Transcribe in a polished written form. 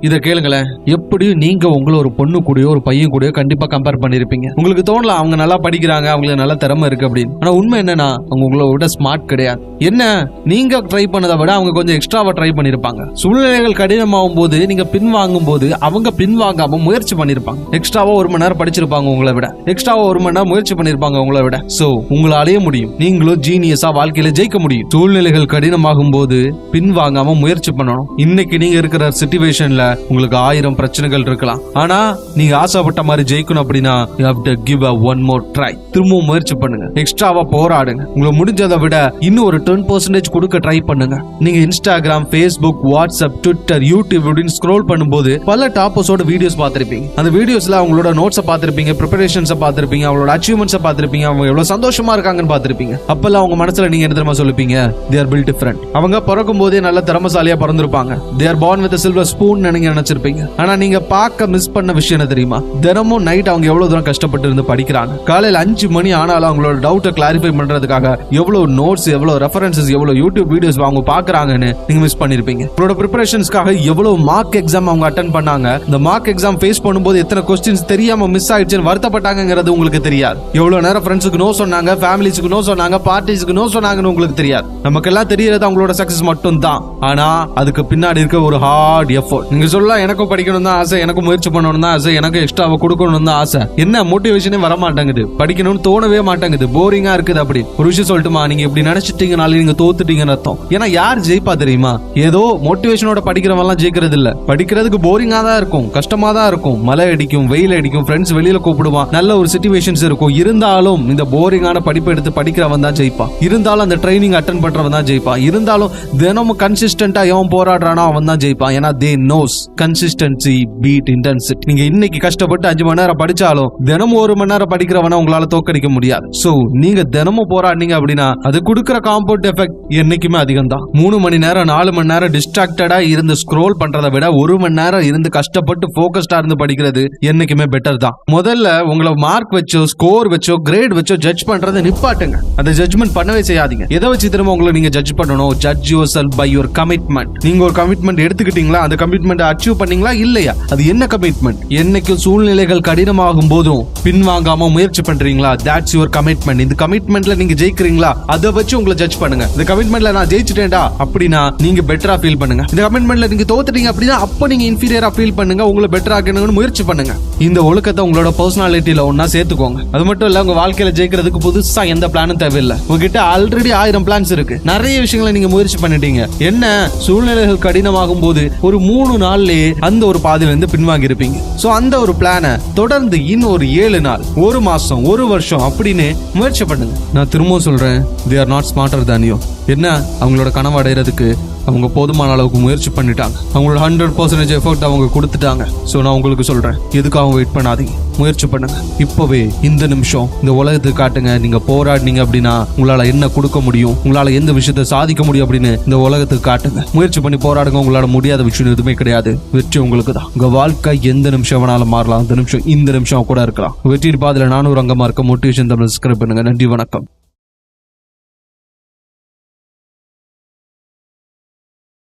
இதை கேளுங்களேன். எப்படியும் நீங்க உங்களை ஒரு பொண்ணு கூடயோ ஒரு பையன் கூடயோ கண்டிப்பா கம்பேர் பண்ணிருப்பீங்க. உங்களுக்கு தோணலாம் அவங்க நல்லா படிக்கிறாங்க, அவங்களுக்கு நல்ல திறமை இருக்கு அப்படின்னு. ஆனா உண்மை என்னன்னா அவங்க உங்களை விட ஸ்மார்ட் கிடையாது. என்ன நீங்க ட்ரை பண்ணதை விட அவங்க கொஞ்சம் எக்ஸ்ட்ராவா ட்ரை பண்ணிருப்பாங்க. சூழ்நிலைகள் கடினமாகும் போது நீங்க பின்வாங்கும் போது அவங்க பின்வாங்காம முயற்சி பண்ணிருப்பாங்க. எக்ஸ்ட்ராவா 1 மணி நேரம் படிச்சிருப்பாங்க உங்களை விட, எக்ஸ்ட்ராவா 1 மணி நேரம் முயற்சி பண்ணிருப்பாங்க உங்களை விட. சோ உங்களாலேயே முடியும். நீங்களும் ஜீனியஸா வாழ்க்கையில ஜெயிக்க முடியும். சூழ்நிலைகள் கடினமாகும் போது பின்வாங்காம முயற்சி பண்ணணும். இன்னைக்கு நீங்க இருக்கிற சிச்சுவேஷன்ல உங்களுக்கு 1000 பிரச்சனைகள் இருக்கலாம். ஆனா நீங்க ஆசைப்பட்ட மாதிரி ஜெயிக்கணும் அப்படின்னா you have to give a one more try. திரும்பவும் முயற்சி பண்ணுங்க. எக்ஸ்ட்ராவா போராடுங்க. உங்களுக்கு முடிஞ்சதை விட இன்னும் ஒரு 10% கொடுக்க ட்ரை பண்ணுங்க. நீங்க Instagram, Facebook, WhatsApp, Twitter, YouTube இப்படின்னு ஸ்க்ரோல் பண்ணும்போது பல டாப்பர்ஸோட வீடியோஸ் பார்த்திருப்பீங்க. அந்த வீடியோஸ்ல அவங்களோட நோட்ஸை பார்த்திருப்பீங்க, ப்ரிப்பரேஷன்ஸை பார்த்திருப்பீங்க, அவங்களோட அச்சீவ்மெண்ட்ஸை பார்த்திருப்பீங்க, அவங்க எவ்வளவு சந்தோஷமா இருக்காங்கன்னு பார்த்திருப்பீங்க. அப்பெல்லாம் அவங்க மனசுல நீங்க என்ன தெரியுமா சொல்லுவீங்க? they are built different. அவங்க பிறக்கும் போதே நல்ல திறமசாலியா பிறந்திருப்பாங்க. they are born with a silver spoon நீங்க நினைச்சிருப்பீங்க. ஆனா நீங்க பார்க்க மிஸ் பண்ண விஷயம் என்ன தெரியுமா? தினமும் நைட் அவங்க எவ்வளவு தூரம் கஷ்டப்பட்டு இருந்து படிக்கிறாங்க. காலையில 5 மணி ஆனாலும் அவங்களோட டவுட்டை கிளாரிஃபை பண்றதுக்காக எவ்வளவு நோட்ஸ், எவ்வளவு ரெஃபரன்சஸ், எவ்வளவு யூடியூப் வீடியோஸ் அவங்க பாக்குறாங்கன்னு நீங்க மிஸ் பண்ணிருப்பீங்க. உங்களோட ப்ரிப்பரேஷன்ஸ்க்காக எவ்வளவு மார்க் எக்ஸாம் அவங்க அட்டெண்ட் பண்ணாங்க. இந்த மார்க் எக்ஸாம் ஃபேஸ் பண்ணும்போது எத்தனை கொஸ்டின்ஸ் தெரியாம மிஸ் ஆயிடுச்சுன்னு வருத்தப்பட்டாங்கிறது உங்களுக்கு தெரியாது. எவ்வளவு நேரம் ஃப்ரெண்ட்ஸுக்கு நோ சொன்னாங்க, ஃபேமிலிஸ்க்கு நோ சொன்னாங்க, பார்ட்டிஸ்க்கு நோ சொன்னாங்கன்னு உங்களுக்கு தெரியாது. நமக்கு எல்லாம் தெரியறது அவங்களோட சக்சஸ் மட்டும் தான். ஆனா அதுக்கு பின்னாடி இருக்க ஒரு ஹார்ட் எஃபோர்ட். நீங்க சொல்லலாம் எனக்கும் படிக்கணும் தான் ஆசை, எனக்கும் முயற்சி பண்ணணும் தான் ஆசை, எனக்கு எக்ஸ்ட்ராவை கொடுக்கணும் தான் ஆசை. என்ன மோட்டிவேஷனே வர மாட்டேங்குது, படிக்கணும்னு தோணவே மாட்டேங்குது, போரிங்கா இருக்குது. அப்படி ஒரு விஷயம் சொல்லட்டுமா, நீங்க இப்படி நினைச்சிட்டீங்கனால நீங்க தோத்துட்டீங்கன்னு அர்த்தம். ஏன்னா யார் ஜெயிப்பா தெரியுமா? ஏதோ மோட்டிவேஷனோட படிக்கிறவங்க எல்லாம் ஜெயிக்கிறது இல்ல. படிக்கிறதுக்கு போரிங்கா தான் இருக்கும், கஷ்டமா தான் இருக்கும், மழை அடிக்கும், வெயில் அடிக்கும், ஃப்ரெண்ட்ஸ் வெளியில கூப்பிடுவான், நல்ல ஒரு சிச்சுவேஷன்ஸ் இருக்கும். இருந்தாலும் இந்த போரிங்கான படிப்பு எடுத்து படிக்கிறவன் தான் ஜெயிப்பான். இருந்தாலும் அந்த ட்ரைனிங் அட்டென்ட் பண்றவன் தான் ஜெயிப்பான். இருந்தாலும் தினமும் கன்சிஸ்டன்டா எவன் போராடுறானோ அவன் தான் ஜெயிப்பான். ஏன்னா they knows consistency beat intensity. நீங்க இன்னைக்கு கஷ்டப்பட்டு 5 மணி நேரம் படிச்சாலும் தினமும் 1 மணி நேரம் படிக்கிறவன உங்களால தோக்கடிக்க முடியாது. சோ நீங்க தினமும் போராடினீங்க அப்படின்னா அது கொடுக்கிற காம்பவுண்ட் எஃபெக்ட் என்னைக்குமே அதிகம் தான். 3 மணி நேரம் 4 மணி நேரம் டிஸ்ட்ராக்டடா இருந்து ஸ்க்ரோல் பண்றதை விட 1 மணி நேரம் இருந்து கஷ்டப்பட்டு போக்கஸ்டா இருந்து படிக்கிறது என்னைக்குமே பெட்டர் தான். முதல்ல உங்களை மார்க் வச்சோ, ஸ்கோர் வச்சோ, கிரேட் வச்சோ ஜட்ஜ் பண்றதை நிப்பாட்டுங்க. அதை ஜட்ஜ்மெண்ட் பண்ணவே செய்யாதீங்க. எதை வச்சு திரும்ப உங்களை நீங்க ஜட்ஜ் பண்ணணும்? Judge yourself by your commitment. நீங்க ஒரு கமிட்மெண்ட் எடுத்துக்கிட்டீங்களா? அந்த கமிட்மெண்ட் அச்சீவ் பண்ணீங்களா இல்லையா? அது என்ன கமிட்மெண்ட்? என்னைக்கும் சூழ்நிலைகள் கடினமாகும் போதும் பின்வாங்காம முயற்சி பண்றீங்களா? That's your commitment. இந்த கமிட்மெண்ட்ல நீங்க ஜெயிக்கிறீங்களா? அதை வச்சு உங்களை ஜட்ஜ் பண்ணுங்க. இந்த கமிட்மெண்ட்ல நான் ஜெயிச்சிட்டேன்டா அப்படின்னா நீங்க பெட்டரா ஃபீல் பண்ணுங்க. இந்த கமிட்மெண்ட்ல நீங்க தோத்துட்டீங்க அப்படின்னா அப்ப நீங்க இன்ஃபீரியரா ஃபீல் பண்ணுங்க. உங்களை பெட்டரா ஆக்கணும்னு முயற்சி பண்ணுங்க. இந்த ஒழுக்கத்தை உங்களோட பர்சனாலிட்டியில ஒன்னா சேர்த்துக்கோங்க. அது மட்டும் இல்ல, உங்க வாழ்க்கையில ஜெயிக்கிறதுக்கு புதுசா எந்த பிளானும் தேவையில்லை. உங்ககிட்ட ஆல்ரெடி 1000 பிளான்ஸ் இருக்கு. நிறைய விஷயங்களை நீங்க முயற்சி பண்ணிட்டீங்க. என்ன சூழ்நிலைகள் கடினமாகும் போது ஒரு 3 நாள்லயே அந்த ஒரு பாதையில இருந்து பின்வாங்கி இருப்பீங்க. சோ அந்த ஒரு பிளானை தொடர்ந்து இன்னும் ஒரு 7 நாள், 1 மாசம், 1 வருஷம் அப்படின்னு முயற்சி பண்ணுங்க. நான் திரும்பவும் சொல்றேன், they are not smarter than you. என்ன அவங்களோட கனவு அடைகிறதுக்கு அவங்க போதுமான அளவுக்கு முயற்சி பண்ணிட்டாங்க. அவங்களோட 100% எஃபோர்ட் அவங்க கொடுத்துட்டாங்க. சோ நான் உங்களுக்கு சொல்றேன், எதுக்காக வெயிட் பண்ணாதீங்க, முயற்சி பண்ணுங்க. இப்பவே இந்த நிமிஷம் இந்த உலகத்துக்கு காட்டுங்க. நீங்க போராடினீங்க அப்படின்னா உங்களால என்ன கொடுக்க முடியும், உங்களால எந்த விஷயத்தை சாதிக்க முடியும் அப்படின்னு இந்த உலகத்துக்கு காட்டுங்க. முயற்சி பண்ணி போராடுங்க. உங்களால முடியாத விஷயம் எதுவுமே கிடையாது. வெற்றி உங்களுக்கு தான். உங்க வாழ்க்கை எந்த நிமிஷம் வேணாலும் மாறலாம். அந்த நிமிஷம் இந்த நிமிஷம் கூட இருக்கலாம். வெற்றி பாதையில நானும் ஒரு அங்கமா இருக்க மோட்டிவேஷன் தமிழ் சப்ஸ்கிரைப் பண்ணுங்க. நன்றி, வணக்கம்.